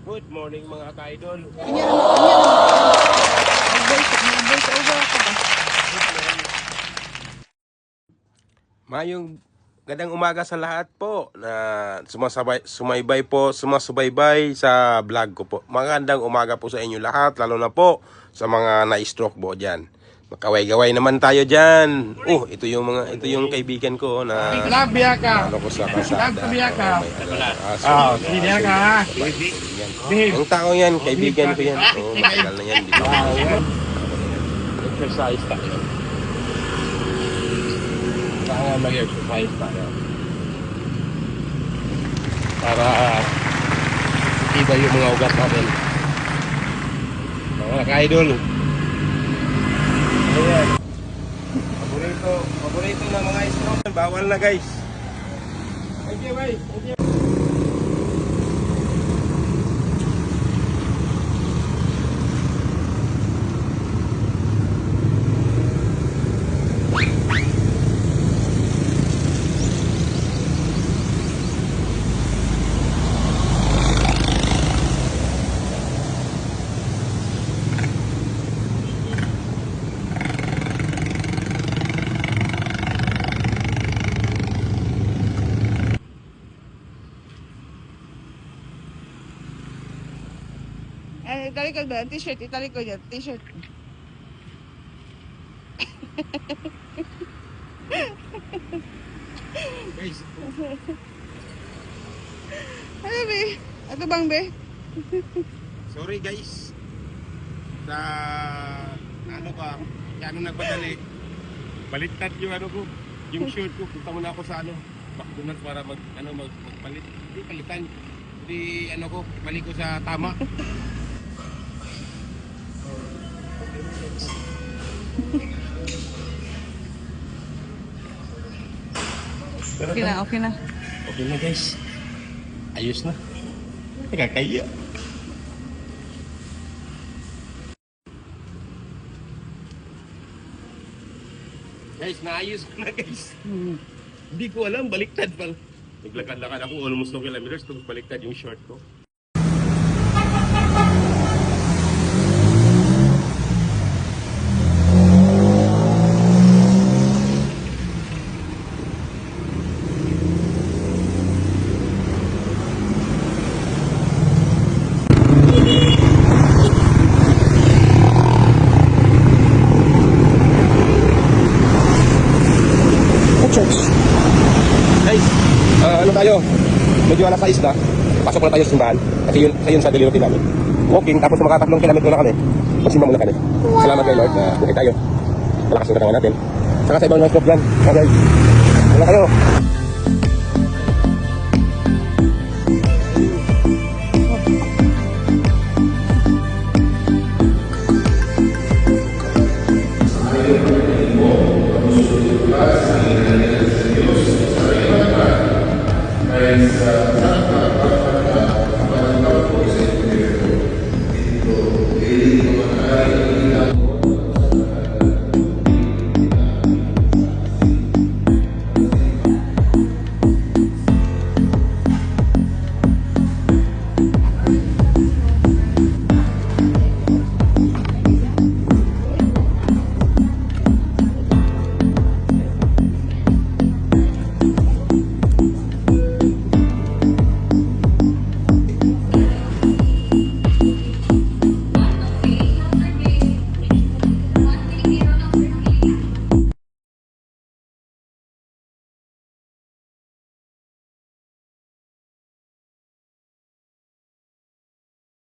Good morning mga ka-idol. Mag-voice over ako ba? Mayong gandang umaga sa lahat po na sumasubaybay sa vlog ko po. Magandang umaga po sa inyo lahat, lalo na po sa mga na-stroke po diyan. Makaway-gaway naman tayo diyan. Ito yung kaibigan ko na Biya ka. ano ko sa kasada. Biya ka. Biya ka. Ang tao yan, kaibigan ko yan. Matagal na yan. Dito. Exercise tayo. Kailangan mag-exercise tayo. Para iba yung mga ugat natin. Mga ka-idol. Ayan. Paborito na mga stroke. Bawal na guys. Thank you, guys. Thank you. Italikod ba? T-shirt, italikod yan. T-shirt. Guys, Ano be? Ito bang be? sorry guys. Sa ano ba? Kaya nagpadali. Baliktad yung ano ko, yung shirt ko. Punta muna ako sa McDonald's para magpalit. Hindi palitan. Hindi ko, balik ko sa tama. Okay na, okay na. Okay na guys. Ayos na. Nakakaya. Guys, naayos ko na guys. Hindi ko alam, baliktad pala. Naglakad-lakad ako almost 2 kilometers tapos baliktad yung short ko. Guys, ano tayo? Medyo alas 6 na. Pasok na tayo sa simbahan. Kasi yun sa delivery namin. Walking, tapos mga 3 kilometro na kami. Magsimba muna kami. Salamat kay Lord na buhay tayo. Malakas yung katawan natin. Saka sa ibang mga stop dyan. Okay. Wala kayo. Mas